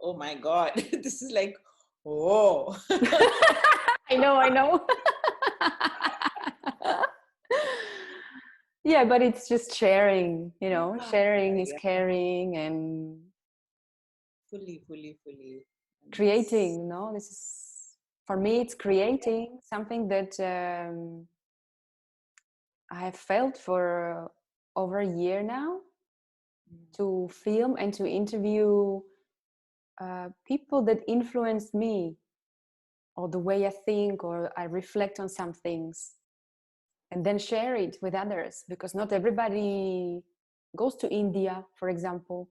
oh my God, this is like, oh. I know. Yeah, but it's just sharing, sharing is Yeah, caring, and fully. And that's, creating, this is, for me, it's creating something that I have felt for over a year now, to film and to interview people that influenced me, or the way I think, or I reflect on some things, and then share it with others, because not everybody goes to India, for example,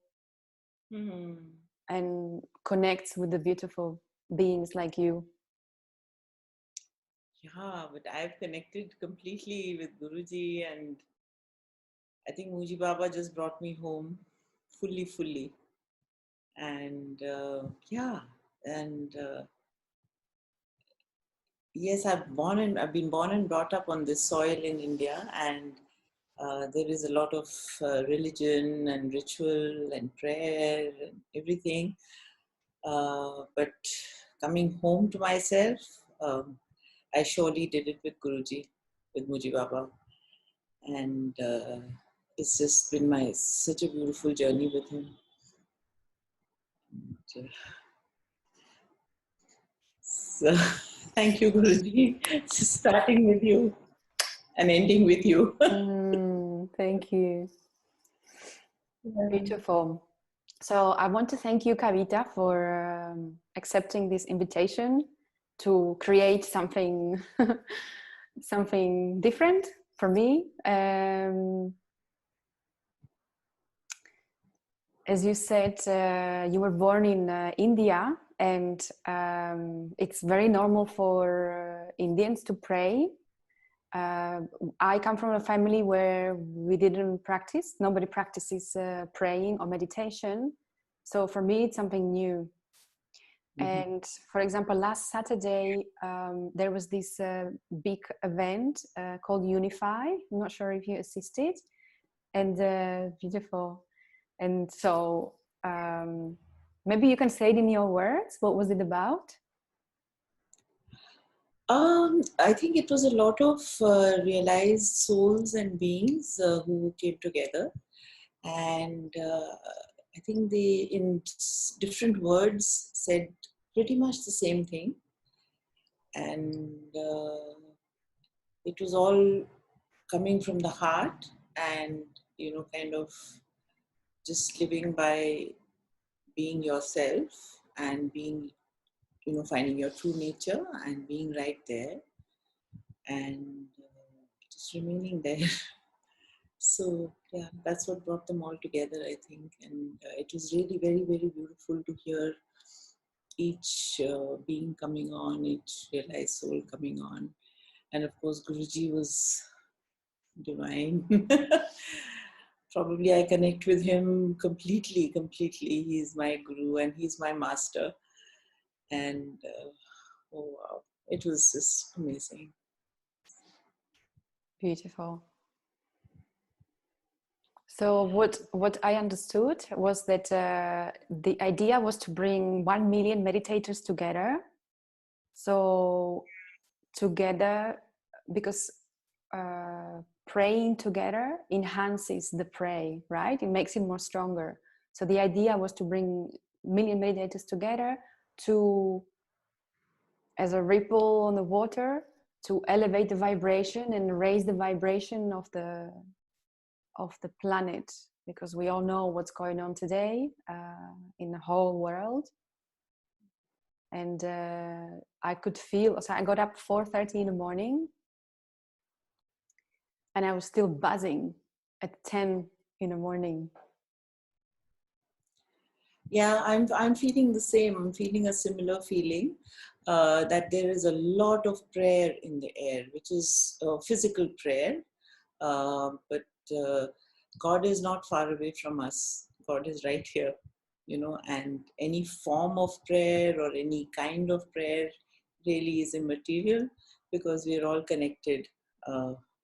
and connects with the beautiful beings like you. yeah, but I've connected completely with Guruji, and I think Muji Baba just brought me home fully. And yeah, and yes, I've been born and brought up on this soil in India, and there is a lot of religion and ritual and prayer and everything. But coming home to myself, I surely did it with Guruji, with Muji Baba, and it's just been such a beautiful journey with him. And, so, thank you, Guruji. Starting with you and ending with you. Thank you. Yeah. Beautiful. So I want to thank you, Kavita, for accepting this invitation to create something something different for me. As you said, you were born in India, and it's very normal for Indians to pray. I come from a family where we didn't practice. Nobody practices praying or meditation. So for me, it's something new. And for example, last Saturday, there was this big event called Unify. I'm not sure if you assisted. And beautiful. And so maybe you can say it in your words. What was it about? I think it was a lot of realized souls and beings who came together, and I think they, in different words, said pretty much the same thing, and it was all coming from the heart, and kind of just living by being yourself and being, finding your true nature and being right there, and just remaining there. So yeah, that's what brought them all together, I think, and it was really very beautiful to hear each being coming on, each realized soul coming on, and of course Guruji was divine. Probably I connect with him completely. He's my guru and he's my master, and oh wow, it was just amazing. Beautiful. So what I understood was that the idea was to bring 1 million meditators together. So together, because praying together enhances the pray, right? It makes it more stronger. So the idea was to bring million meditators together to, as a ripple on the water, to elevate the vibration and raise the vibration of the planet, because we all know what's going on today in the whole world. And I could feel, so I got up 4:30 in the morning, and I was still buzzing at 10 in the morning. Yeah, I'm feeling the same. I'm feeling a similar feeling that there is a lot of prayer in the air, which is physical prayer. But God is not far away from us. God is right here, and any form of prayer or any kind of prayer really is immaterial, because we're all connected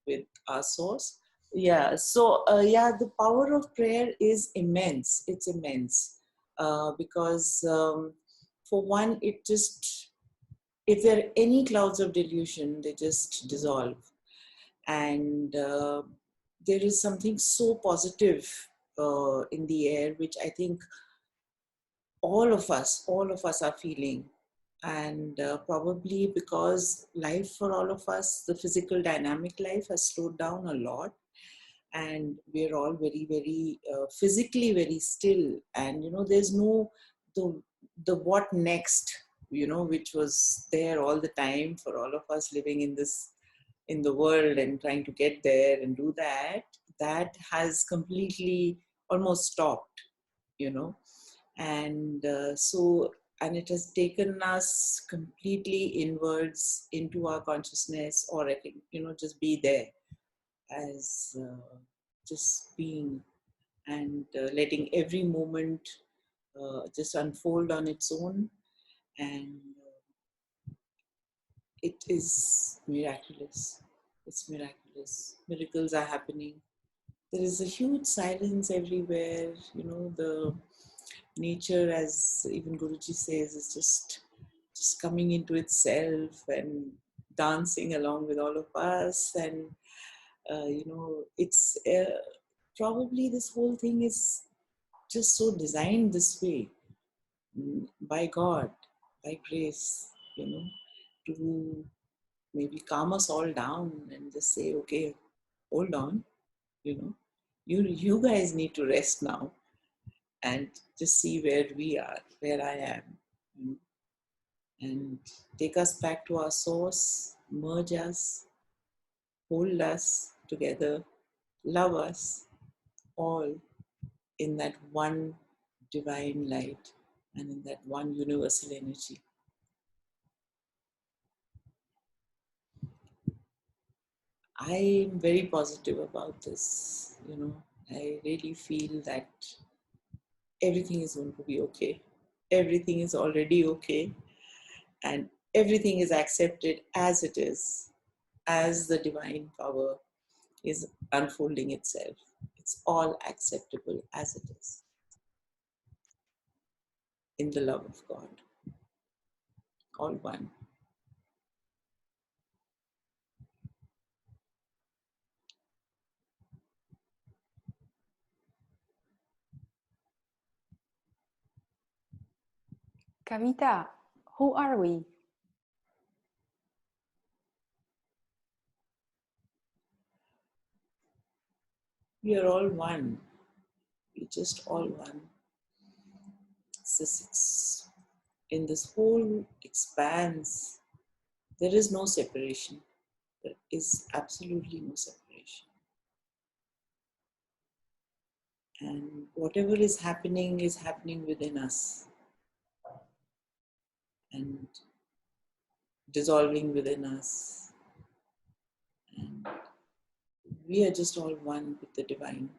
with our source. Yeah, so yeah, the power of prayer is immense. It's immense. because for one, if there are any clouds of delusion, they just dissolve. And there is something so positive in the air, which I think all of us are feeling. And probably because life for all of us, the physical dynamic life has slowed down a lot, and we're all very, very physically very still. And there's no the what next, which was there all the time for all of us living in the world and trying to get there and do that. That has completely almost stopped, you know and and it has taken us completely inwards into our consciousness, or I think just be there as just being, and letting every moment just unfold on its own. And it is miraculous. It's miraculous. Miracles are happening. There is a huge silence everywhere. The nature, as even Guruji says, is just coming into itself and dancing along with all of us. And it's probably this whole thing is just so designed this way, by God, by grace, to maybe calm us all down and just say, okay, hold on, you know, you guys need to rest now and just see where we are, where I am, you know, and take us back to our source, merge us, hold us together, love us all in that one divine light and in that one universal energy. I'm very positive about this. I really feel that everything is going to be okay. Everything is already okay, and everything is accepted as it is, as the divine power is unfolding itself. It's all acceptable as it is in the love of God, all one. Kavita, who are we? We are all one. We're just all one. In this whole expanse, there is no separation. There is absolutely no separation. And whatever is happening within us and dissolving within us. And we are just all one with the divine.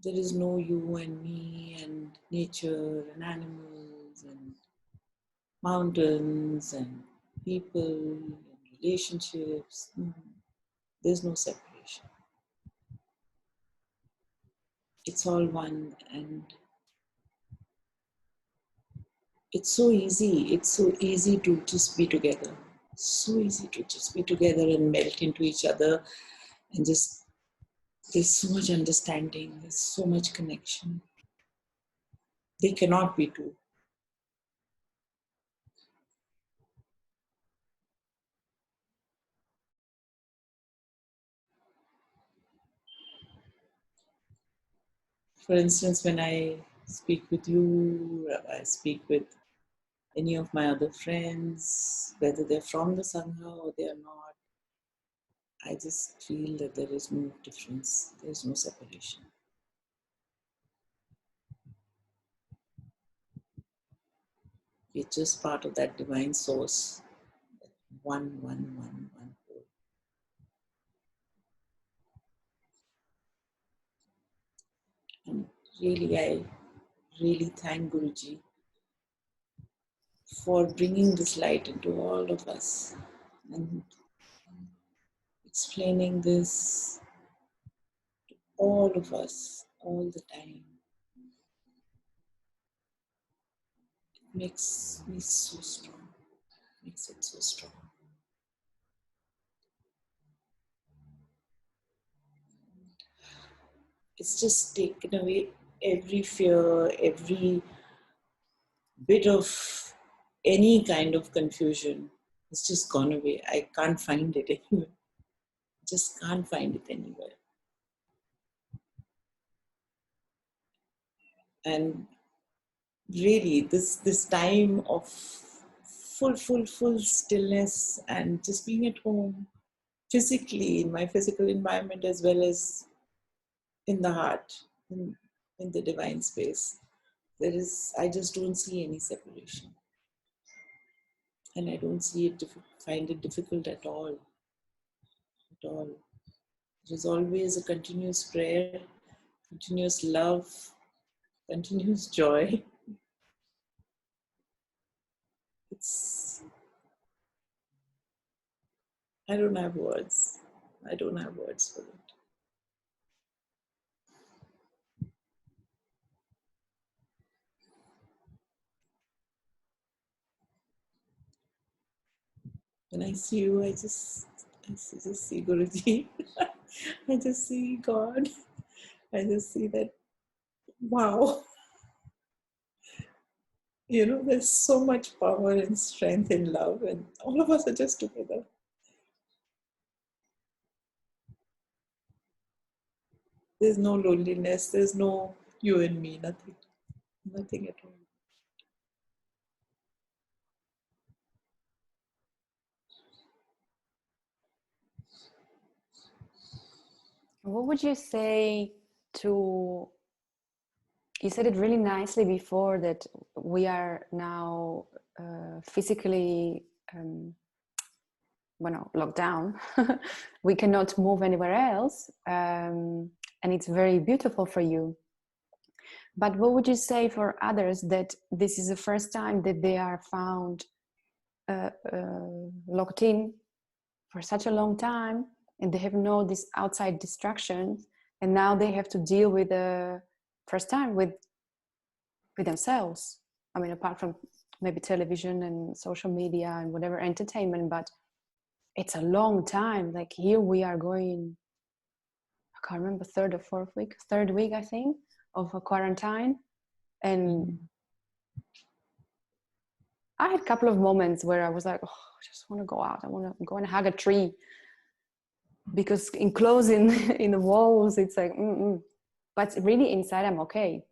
There is no you and me and nature and animals and mountains and people and relationships. There's no separation. It's all one, and it's so easy. It's so easy to just be together. So easy to just be together and melt into each other, and just there's so much understanding, there's so much connection. They cannot be two. For instance, when I speak with you, I speak with any of my other friends, whether they're from the Sangha or they are not, I just feel that there is no difference, there's no separation. We're just part of that divine source, one whole. And really, I really thank Guruji for bringing this light into all of us and explaining this to all of us all the time. It makes me so strong, makes it so strong. It's just taken away every fear, every bit of any kind of confusion. It's just gone away. I can't find it anywhere. Just can't find it anywhere. And really, this time of full stillness and just being at home, physically in my physical environment as well as in the heart, in the divine space. I just don't see any separation. And I don't find it difficult at all. At all. There's always a continuous prayer, continuous love, continuous joy. It's, I don't have words. I don't have words for it. When I see you, just see Guruji. I just see God. I just see that, wow, there's so much power and strength in love, and all of us are just together. There's no loneliness, there's no you and me, nothing. Nothing at all. What would you say to, you said it really nicely before that we are now physically locked down. We cannot move anywhere else, and it's very beautiful for you. But what would you say for others that this is the first time that they are found locked in for such a long time, and they have no this outside distractions, and now they have to deal with the first time with themselves? I mean, apart from maybe television and social media and whatever entertainment, but it's a long time. Like here we are going, I can't remember, third week I think, of a quarantine. And I had a couple of moments where I was like, oh, I just want to go out. I want to go and hug a tree, because enclosing in the walls, it's like, but really inside I'm okay.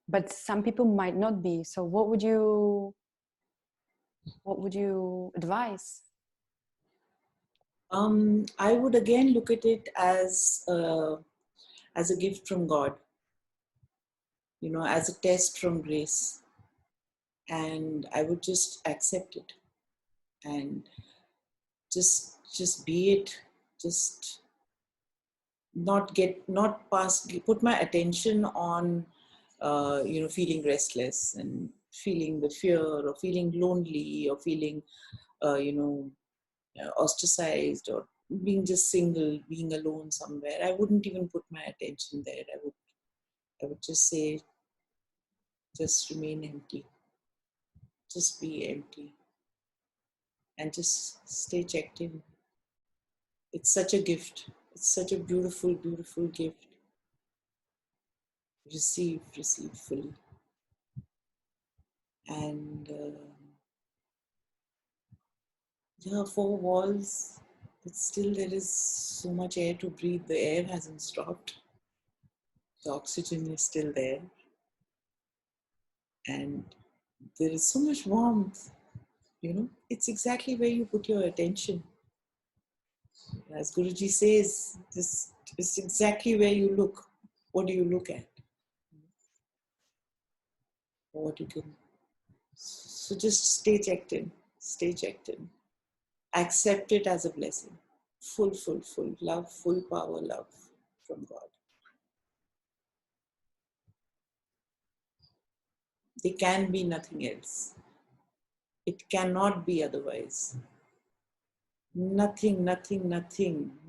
But some people might not be. So what would you advise? I would again look at it as a gift from God, as a test from grace, and I would just accept it and just be it, just not put my attention on feeling restless and feeling the fear or feeling lonely or feeling ostracized or being just single, being alone somewhere. I wouldn't even put my attention there. I would just say, just remain empty, just be empty, and just stay checked in. It's such a gift. It's such a beautiful, beautiful gift. Receive fully. And four walls, but still there is so much air to breathe. The air hasn't stopped. The oxygen is still there. And there is so much warmth. It's exactly where you put your attention. As Guruji says, this is exactly where you look. What do you look at? Or what you can. So just stay checked in. Stay checked in. Accept it as a blessing. Full love, full power love from God. There can be nothing else. It cannot be otherwise. Nothing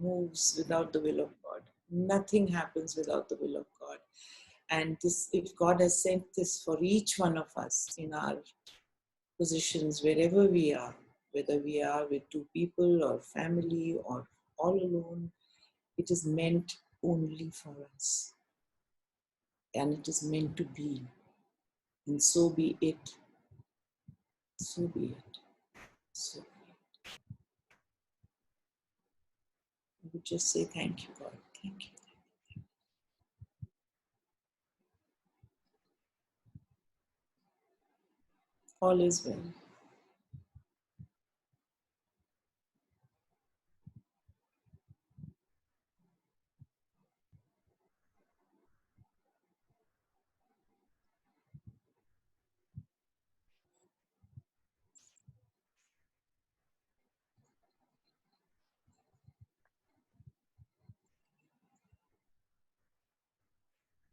moves without the will of God. Nothing happens without the will of God. And this, if God has sent this for each one of us in our positions, wherever we are, whether we are with two people or family or all alone, it is meant only for us. And it is meant to be. And so be it. So be it. So be it. I would just say thank you, God. Thank you. All is well.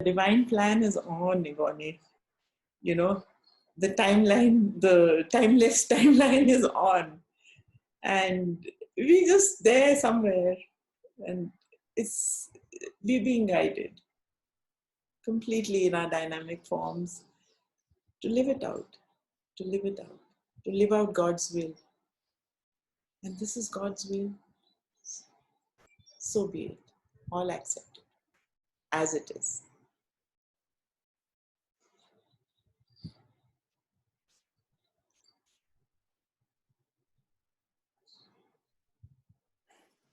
The divine plan is on, Ivone. You know, the timeline, the timeless timeline is on. And we just there somewhere. And it's we're being guided completely in our dynamic forms to live it out, to live it out, to live out God's will. And this is God's will. So be it. All accepted as it is.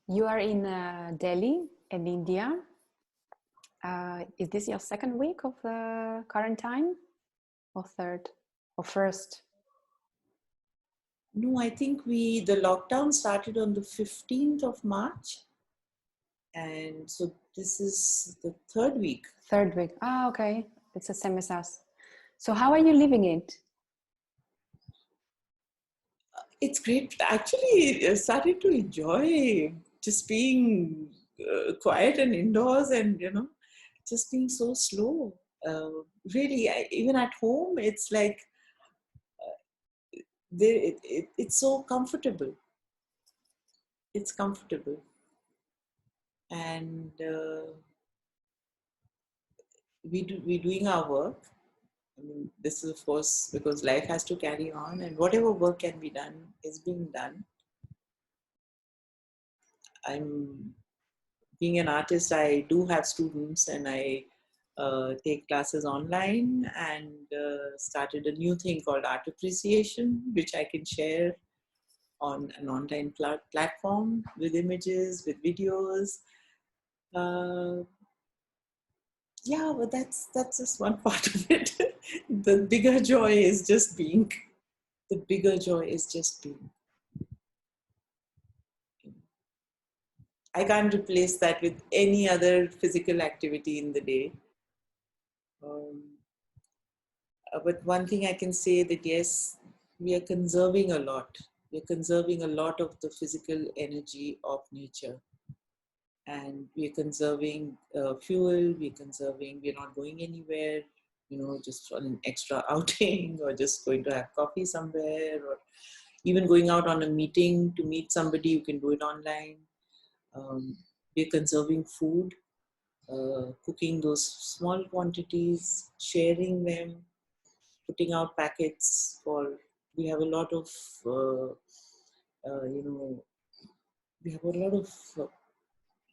You are in Delhi in India. Is this your second week of the quarantine, or third, or first? No, I think the lockdown started on the 15th of March. And so this is the third week. Third week. Ah, okay. It's the same as us. So how are you living it? It's great. Actually, I started to enjoy just being quiet and indoors and, just being so slow. Really, even at home, it's like it's so comfortable. It's comfortable. And we're doing our work. I mean, this is, of course, because life has to carry on, and whatever work can be done is being done. I'm being an artist. I do have students, and I take classes online, and started a new thing called Art Appreciation, which I can share on an online platform with images, with videos. Uh, yeah, but that's just one part of it. The bigger joy is just being. The bigger joy is just being. I can't replace that with any other physical activity in the day. Um, but one thing I can say that yes, we are conserving a lot. We're conserving a lot of the physical energy of nature. And we're conserving fuel, we're not going anywhere, just on an extra outing or just going to have coffee somewhere or even going out on a meeting to meet somebody, you can do it online. We're conserving food, cooking those small quantities, sharing them, putting out packets for, we have a lot of, you know, we have a lot of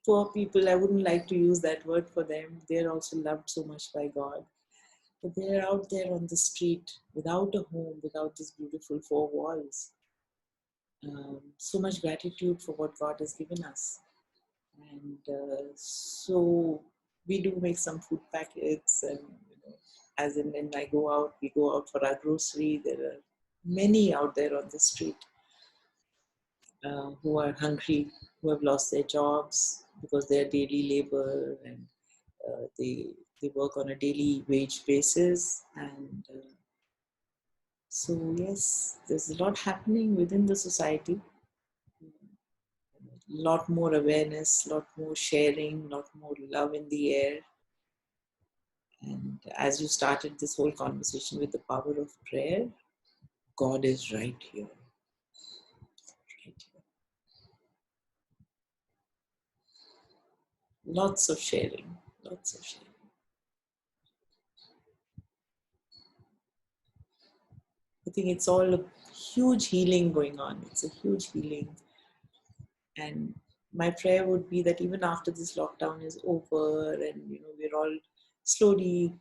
poor people. I wouldn't like to use that word for them. They're also loved so much by God. But they're out there on the street without a home, without this beautiful four walls. So much gratitude for what God has given us. And so we do make some food packets, and as in when I go out, we go out for our grocery. There are many out there on the street who are hungry, who have lost their jobs because they're daily labor, and they work on a daily wage basis. And so yes, there's a lot happening within the society. A lot more awareness, a lot more sharing, a lot more love in the air. And as you started this whole conversation with the power of prayer, God is right here. Right here. Lots of sharing. Lots of sharing. I think it's all a huge healing going on. It's a huge healing. And my prayer would be that even after this lockdown is over and we're all slowly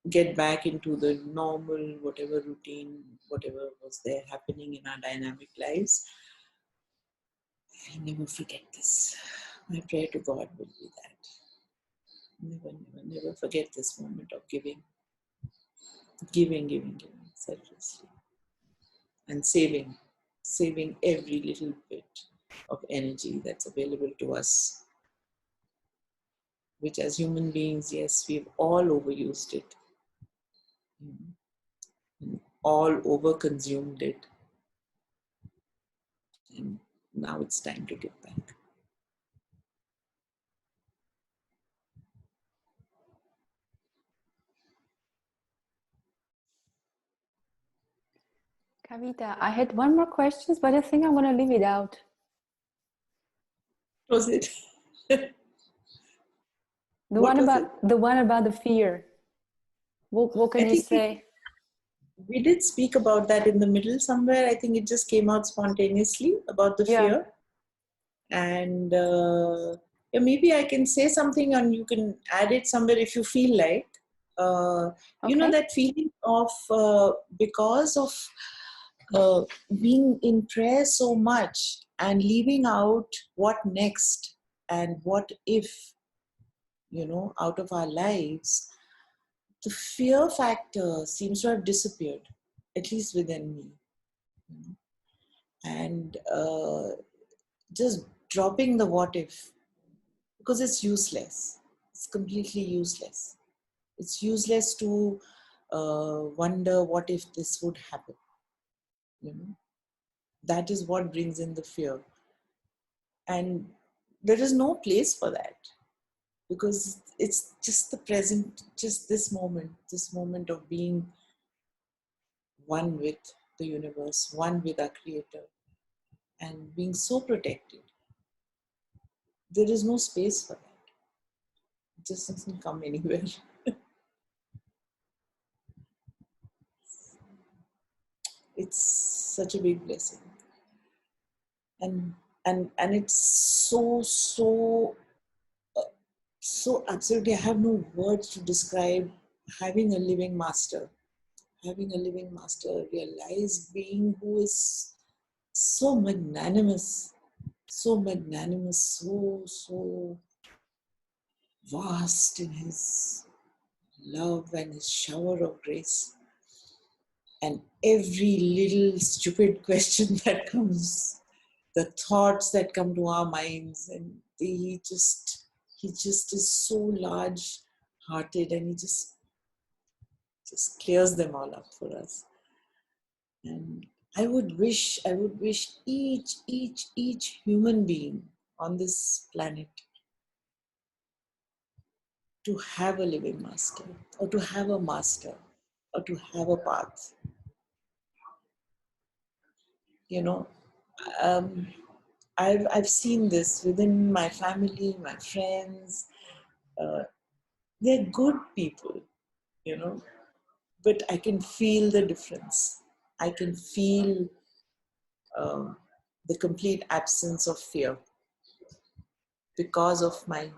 get back into the normal, whatever routine, whatever was there happening in our dynamic lives, we never forget this. My prayer to God will be that. Never, never, never forget this moment of giving, giving selflessly, and saving every little bit of energy that's available to us, which as human beings, yes, we've all overused it, and all overconsumed it, and now it's time to give back. Kavita, I had one more question, but I think I'm going to leave it out. Was it? The What one was about it? the one about the fear. What I can you think say? we did speak about that in the middle somewhere. I think it just came out spontaneously about the Yeah. fear. And yeah, maybe I can say something and you can add it somewhere if you feel like. Okay. That feeling of because of being in prayer so much and leaving out what next and what if, out of our lives, the fear factor seems to have disappeared, at least within me. And just dropping the what if, because it's useless. It's completely useless. It's useless to wonder what if this would happen. That is what brings in the fear. And there is no place for that, because it's just the present, just this moment of being one with the universe, one with our creator, and being so protected. There is no space for that. It just doesn't come anywhere. It's such a big blessing. And it's so absolutely, I have no words to describe having a living master, a realized being who is so magnanimous, so vast in his love and his shower of grace. And every little stupid question that comes, the thoughts that come to our minds, and he just is so large hearted, and he just clears them all up for us. And I would wish each human being on this planet to have a living master, or to have a master, or to have a path. You know, um, I've seen this within my family, my friends. They're good people, you know, but I can feel the difference. I can feel um, the complete absence of fear because of my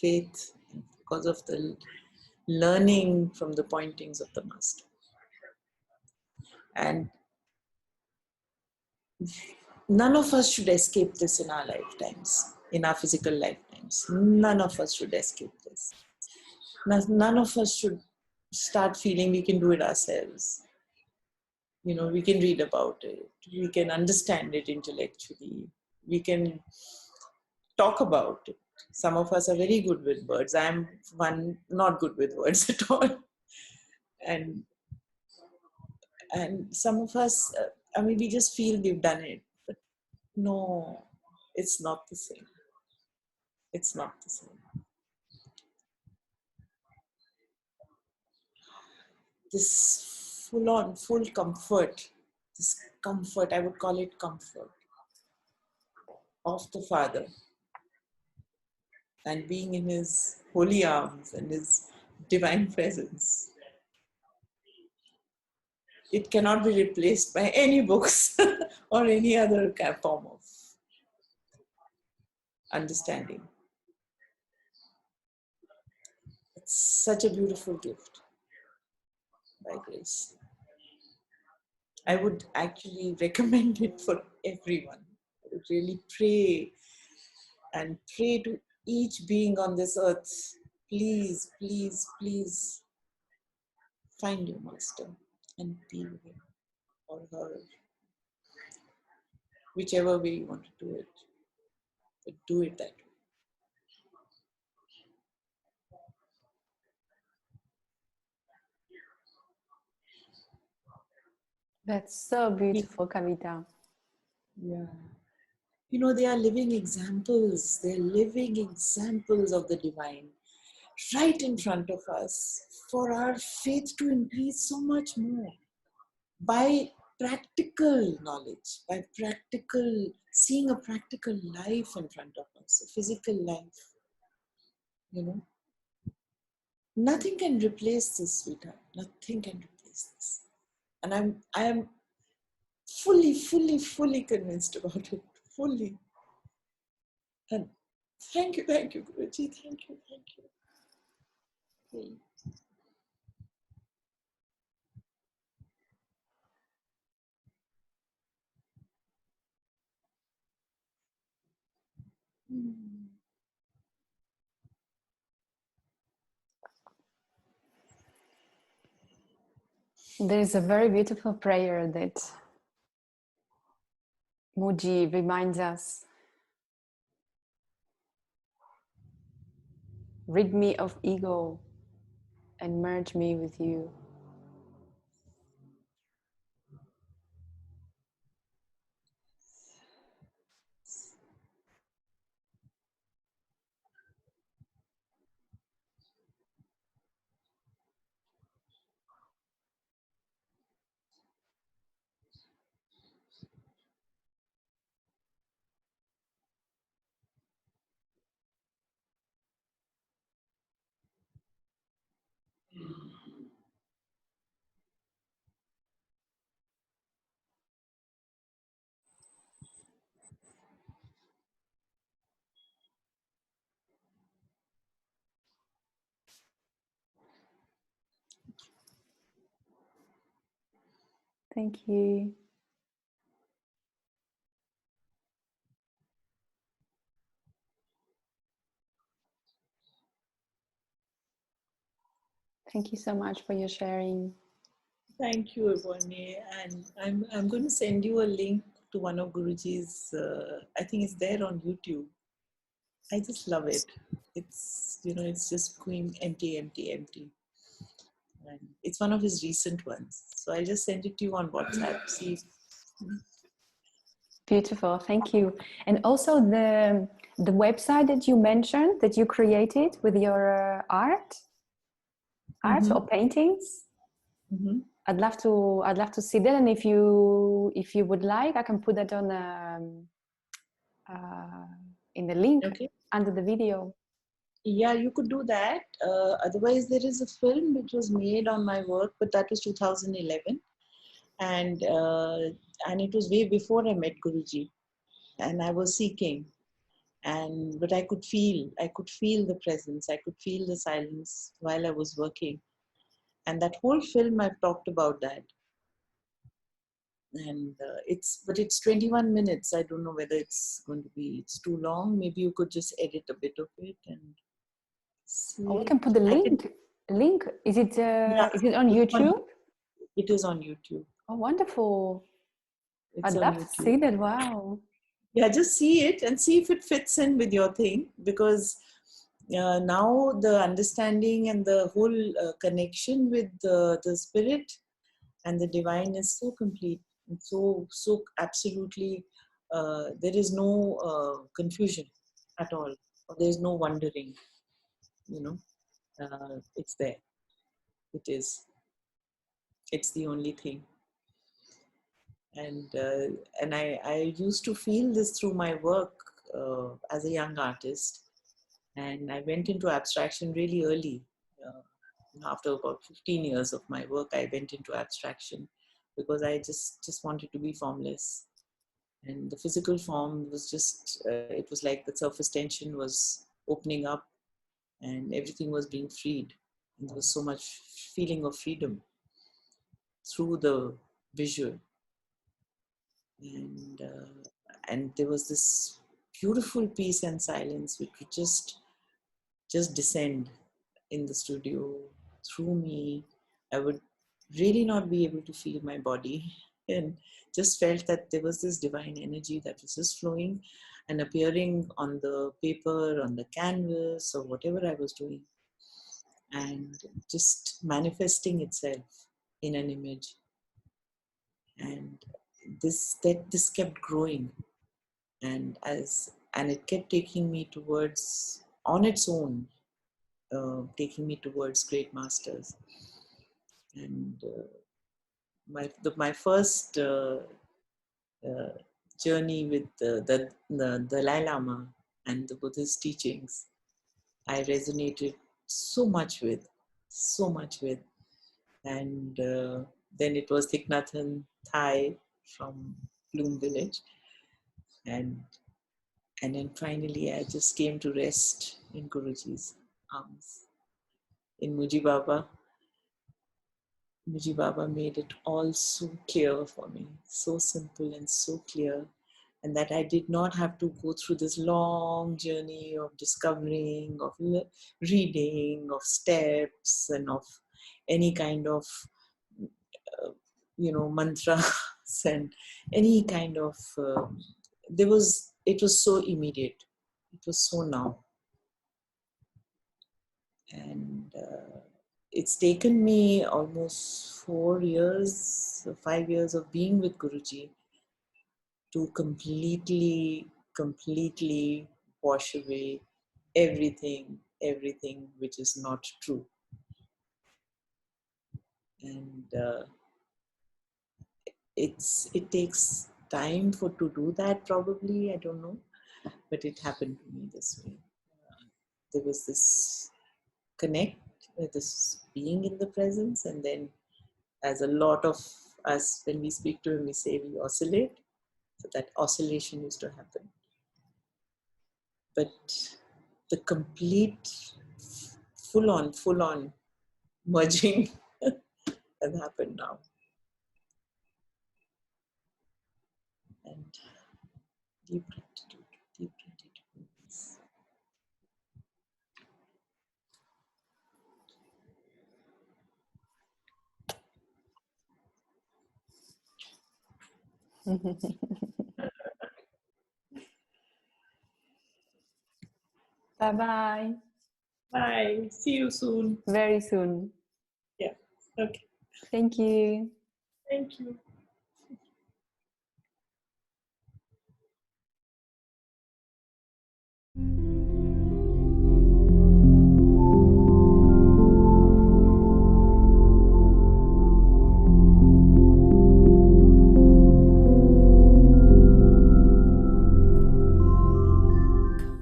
faith, because of the learning from the pointings of the master. And none of us should escape this in our lifetimes, in our physical lifetimes. None of us should escape this. None of us should start feeling we can do it ourselves. We can read about it, we can understand it intellectually, we can talk about it. Some of us are very good with words. I'm one not good with words at all. And some of us, we just feel we've done it. But no, it's not the same. It's not the same. This full on, full comfort. This comfort, I would call it comfort of the Father, and being in his holy arms and his divine presence. It cannot be replaced by any books or any other form of understanding. It's such a beautiful gift by grace. I would actually recommend it for everyone. I would really pray and pray to each being on this earth. Please, please, please find your master and be with him or her, whichever way you want to do it. But do it that way. That's so beautiful, Kavita. Yeah. You know, they are living examples. They're living examples of the divine right in front of us for our faith to increase so much more by practical knowledge, by practical, seeing a practical life in front of us, a physical life. You know, nothing can replace this, sweetheart. Nothing can replace this. And I am fully convinced about it. Fully. And thank you, Guruji. Thank you. Really. There is a very beautiful prayer that Muji reminds us. Rid me of ego and merge me with you. Thank you. Thank you so much for your sharing. Thank you, Ivone. And I'm going to send you a link to one of Guruji's. I think it's there on YouTube. I just love it. It's, you know, it's just going empty. And it's one of his recent ones. So I'll just send it to you on WhatsApp. See if, Beautiful, thank you. And also the website that you mentioned that you created with your art or paintings. Mm-hmm. I'd love to see that, and if you would like, I can put that on in the link under the video. Yeah, you could do that. Otherwise, there is a film which was made on my work, but that was 2011, and it was way before I met Guruji, and I was seeking, but I could feel the presence, I could feel the silence while I was working, and that whole film I've talked about that, and it's 21 minutes. I don't know whether it's too long. Maybe you could just edit a bit of it and. Oh, we can put the link. Is it on YouTube? It is on YouTube. Oh, wonderful. It's I'd on love YouTube. to see that. Wow. Yeah, just see it and see if it fits in with your thing, because now the understanding and the whole connection with the spirit and the divine is so complete and so absolutely there is no confusion at all, or there is no wondering, you know. It's there. It is. It's the only thing. And I used to feel this through my work as a young artist, and I went into abstraction really early. Uh, After about 15 years of my work, I went into abstraction because I just wanted to be formless, and the physical form was just it was like the surface tension was opening up, and everything was being freed, and there was so much feeling of freedom through the visual. And there was this beautiful peace and silence which would just descend in the studio through me. I would really not be able to feel my body, and just felt that there was this divine energy that was just flowing and appearing on the paper, on the canvas, or whatever I was doing, and just manifesting itself in an image. And this kept growing, and it kept taking me towards, on its own, taking me towards great masters. And my first uh, journey with the Dalai Lama and the Buddhist teachings, I resonated so much with, so much with. And then it was Thich Nhat Hanh Thai from Bloom Village, and then finally I just came to rest in Guruji's arms. In Muji Baba made it all so clear for me, so simple and so clear, and that I did not have to go through this long journey of discovering, of reading, of steps, and of any kind of, uh, mantras and any kind of. It was so immediate. It was so now. And it's taken me almost 4 years, 5 years of being with Guruji to completely wash away everything which is not true. And it takes time to do that, probably, I don't know, but it happened to me this way. There was this connect, this being in the presence, and then, as a lot of us, when we speak to him, we say we oscillate. So that oscillation used to happen. But the complete, full on merging has happened now. And deep gratitude, deep gratitude. Bye-bye. Bye. See you soon. Very soon. Yeah. Okay. Thank you. Thank you.